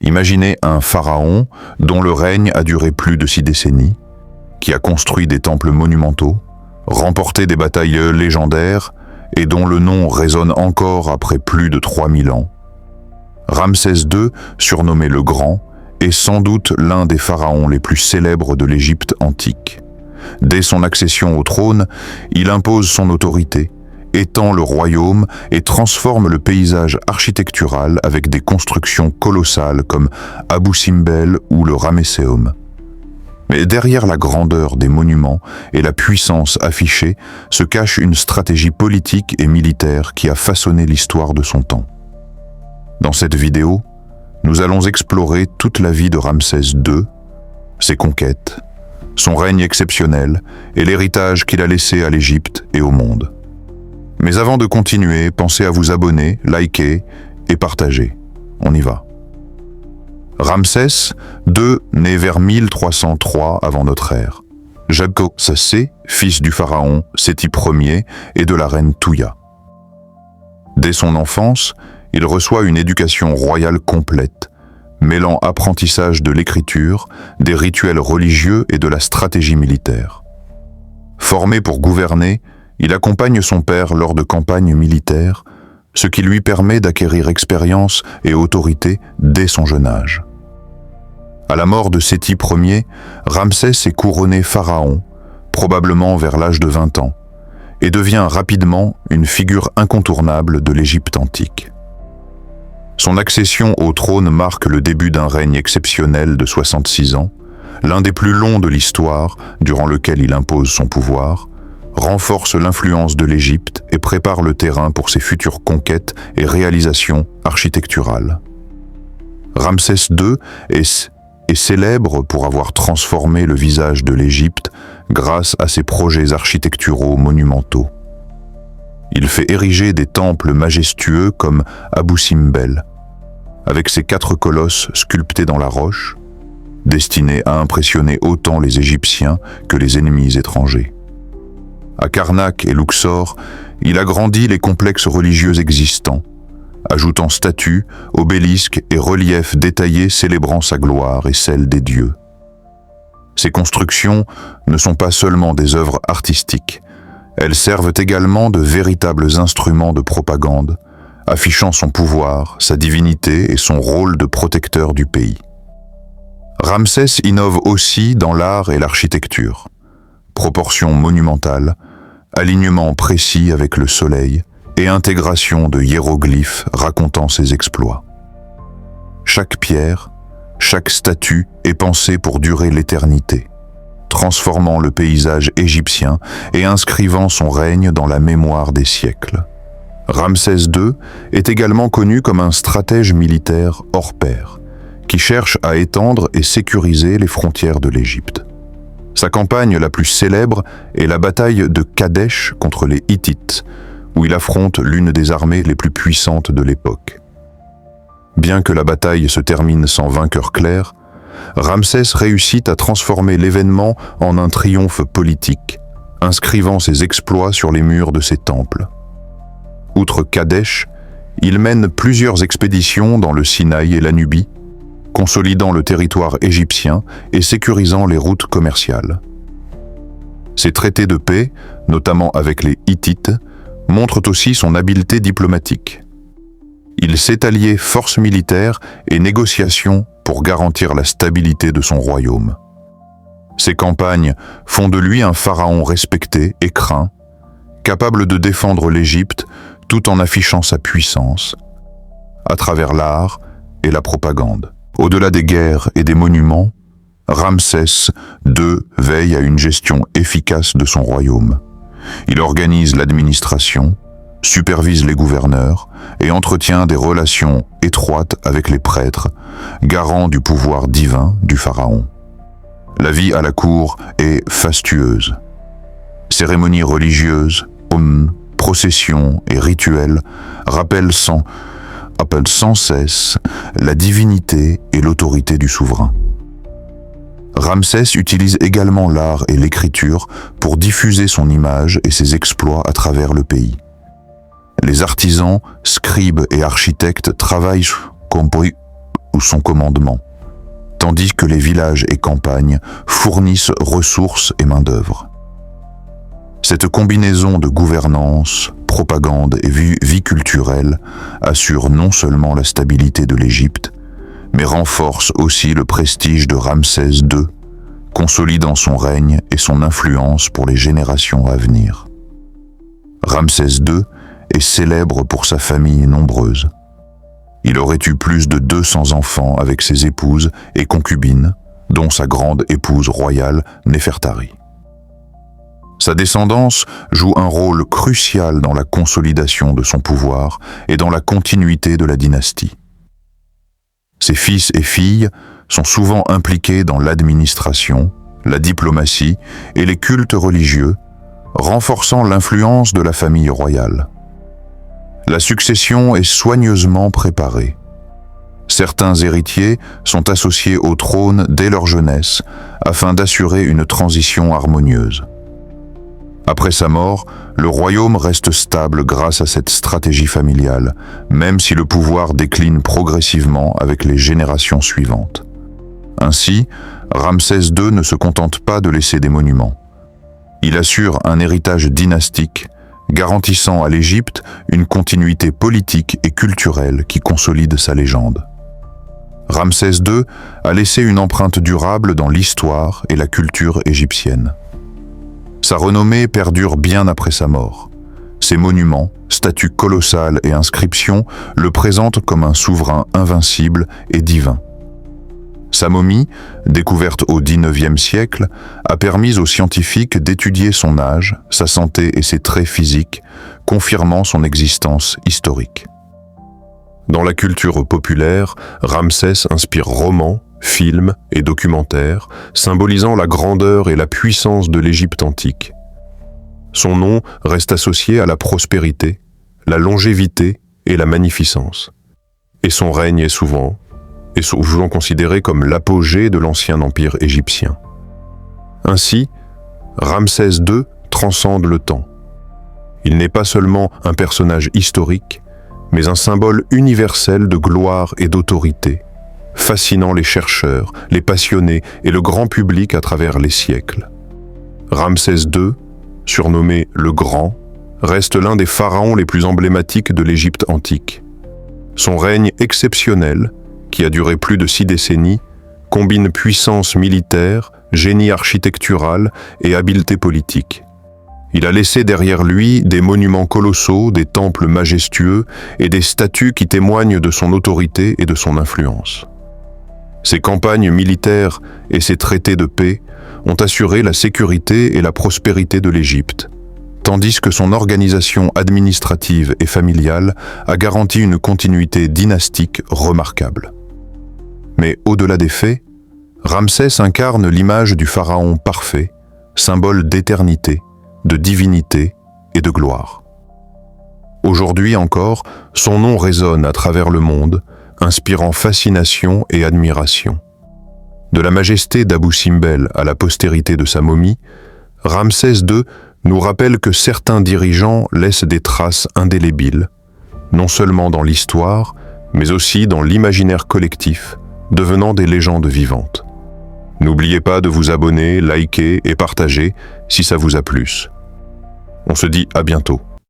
Imaginez un pharaon dont le règne a duré plus de 6 décennies, qui a construit des temples monumentaux, remporté des batailles légendaires et dont le nom résonne encore après plus de 3000 ans. Ramsès II, surnommé le Grand, est sans doute l'un des pharaons les plus célèbres de l'Égypte antique. Dès son accession au trône, il impose son autorité, étend le royaume et transforme le paysage architectural avec des constructions colossales comme Abou Simbel ou le Ramesséum. Mais derrière la grandeur des monuments et la puissance affichée se cache une stratégie politique et militaire qui a façonné l'histoire de son temps. Dans cette vidéo, nous allons explorer toute la vie de Ramsès II, ses conquêtes, son règne exceptionnel et l'héritage qu'il a laissé à l'Égypte et au monde. Mais avant de continuer, pensez à vous abonner, liker et partager. On y va. Ramsès II naît vers 1303 avant notre ère. Jago Sassé, fils du pharaon Séti Ier et de la reine Touya. Dès son enfance, il reçoit une éducation royale complète, mêlant apprentissage de l'écriture, des rituels religieux et de la stratégie militaire. Formé pour gouverner, il accompagne son père lors de campagnes militaires, ce qui lui permet d'acquérir expérience et autorité dès son jeune âge. À la mort de Séti Ier, Ramsès est couronné pharaon, probablement vers l'âge de 20 ans, et devient rapidement une figure incontournable de l'Égypte antique. Son accession au trône marque le début d'un règne exceptionnel de 66 ans, l'un des plus longs de l'histoire, durant lequel il impose son pouvoir, renforce l'influence de l'Égypte et prépare le terrain pour ses futures conquêtes et réalisations architecturales. Ramsès II est célèbre pour avoir transformé le visage de l'Égypte grâce à ses projets architecturaux monumentaux. Il fait ériger des temples majestueux comme Abou Simbel, avec ses 4 colosses sculptés dans la roche, destinés à impressionner autant les Égyptiens que les ennemis étrangers. À Karnak et Luxor, il agrandit les complexes religieux existants, ajoutant statues, obélisques et reliefs détaillés célébrant sa gloire et celle des dieux. Ces constructions ne sont pas seulement des œuvres artistiques, elles servent également de véritables instruments de propagande, affichant son pouvoir, sa divinité et son rôle de protecteur du pays. Ramsès innove aussi dans l'art et l'architecture. Proportions monumentales, alignement précis avec le soleil et intégration de hiéroglyphes racontant ses exploits. Chaque pierre, chaque statue est pensée pour durer l'éternité, transformant le paysage égyptien et inscrivant son règne dans la mémoire des siècles. Ramsès II est également connu comme un stratège militaire hors pair, qui cherche à étendre et sécuriser les frontières de l'Égypte. Sa campagne la plus célèbre est la bataille de Kadesh contre les Hittites, où il affronte l'une des armées les plus puissantes de l'époque. Bien que la bataille se termine sans vainqueur clair, Ramsès réussit à transformer l'événement en un triomphe politique, inscrivant ses exploits sur les murs de ses temples. Outre Kadesh, il mène plusieurs expéditions dans le Sinaï et la Nubie, consolidant le territoire égyptien et sécurisant les routes commerciales. Ses traités de paix, notamment avec les Hittites, montrent aussi son habileté diplomatique. Il sait allier forces militaires et négociations pour garantir la stabilité de son royaume. Ses campagnes font de lui un pharaon respecté et craint, capable de défendre l'Égypte tout en affichant sa puissance, à travers l'art et la propagande. Au-delà des guerres et des monuments, Ramsès II veille à une gestion efficace de son royaume. Il organise l'administration, supervise les gouverneurs et entretient des relations étroites avec les prêtres, garants du pouvoir divin du pharaon. La vie à la cour est fastueuse. Cérémonies religieuses, processions et rituels rappellent sans cesse la divinité et l'autorité du souverain. Ramsès utilise également l'art et l'écriture pour diffuser son image et ses exploits à travers le pays. Les artisans, scribes et architectes travaillent sous son commandement, tandis que les villages et campagnes fournissent ressources et main-d'œuvre. Cette combinaison de gouvernance, propagande et vie culturelle assure non seulement la stabilité de l'Égypte, mais renforce aussi le prestige de Ramsès II, consolidant son règne et son influence pour les générations à venir. Ramsès II est célèbre pour sa famille nombreuse. Il aurait eu plus de 200 enfants avec ses épouses et concubines, dont sa grande épouse royale Néfertari. Sa descendance joue un rôle crucial dans la consolidation de son pouvoir et dans la continuité de la dynastie. Ses fils et filles sont souvent impliqués dans l'administration, la diplomatie et les cultes religieux, renforçant l'influence de la famille royale. La succession est soigneusement préparée. Certains héritiers sont associés au trône dès leur jeunesse afin d'assurer une transition harmonieuse. Après sa mort, le royaume reste stable grâce à cette stratégie familiale, même si le pouvoir décline progressivement avec les générations suivantes. Ainsi, Ramsès II ne se contente pas de laisser des monuments. Il assure un héritage dynastique, garantissant à l'Égypte une continuité politique et culturelle qui consolide sa légende. Ramsès II a laissé une empreinte durable dans l'histoire et la culture égyptienne. Sa renommée perdure bien après sa mort. Ses monuments, statues colossales et inscriptions le présentent comme un souverain invincible et divin. Sa momie, découverte au XIXe siècle, a permis aux scientifiques d'étudier son âge, sa santé et ses traits physiques, confirmant son existence historique. Dans la culture populaire, Ramsès inspire romans, films et documentaires, symbolisant la grandeur et la puissance de l'Égypte antique. Son nom reste associé à la prospérité, la longévité et la magnificence. Et son règne est souvent considéré comme l'apogée de l'ancien empire égyptien. Ainsi, Ramsès II transcende le temps. Il n'est pas seulement un personnage historique, mais un symbole universel de gloire et d'autorité, fascinant les chercheurs, les passionnés et le grand public à travers les siècles. Ramsès II, surnommé le Grand, reste l'un des pharaons les plus emblématiques de l'Égypte antique. Son règne exceptionnel, qui a duré plus de 6 décennies, combine puissance militaire, génie architectural et habileté politique. Il a laissé derrière lui des monuments colossaux, des temples majestueux et des statues qui témoignent de son autorité et de son influence. Ses campagnes militaires et ses traités de paix ont assuré la sécurité et la prospérité de l'Égypte, tandis que son organisation administrative et familiale a garanti une continuité dynastique remarquable. Mais au-delà des faits, Ramsès incarne l'image du pharaon parfait, symbole d'éternité, de divinité et de gloire. Aujourd'hui encore, son nom résonne à travers le monde, inspirant fascination et admiration. De la majesté d'Abou Simbel à la postérité de sa momie, Ramsès II nous rappelle que certains dirigeants laissent des traces indélébiles, non seulement dans l'histoire, mais aussi dans l'imaginaire collectif, devenant des légendes vivantes. N'oubliez pas de vous abonner, liker et partager si ça vous a plu. On se dit à bientôt.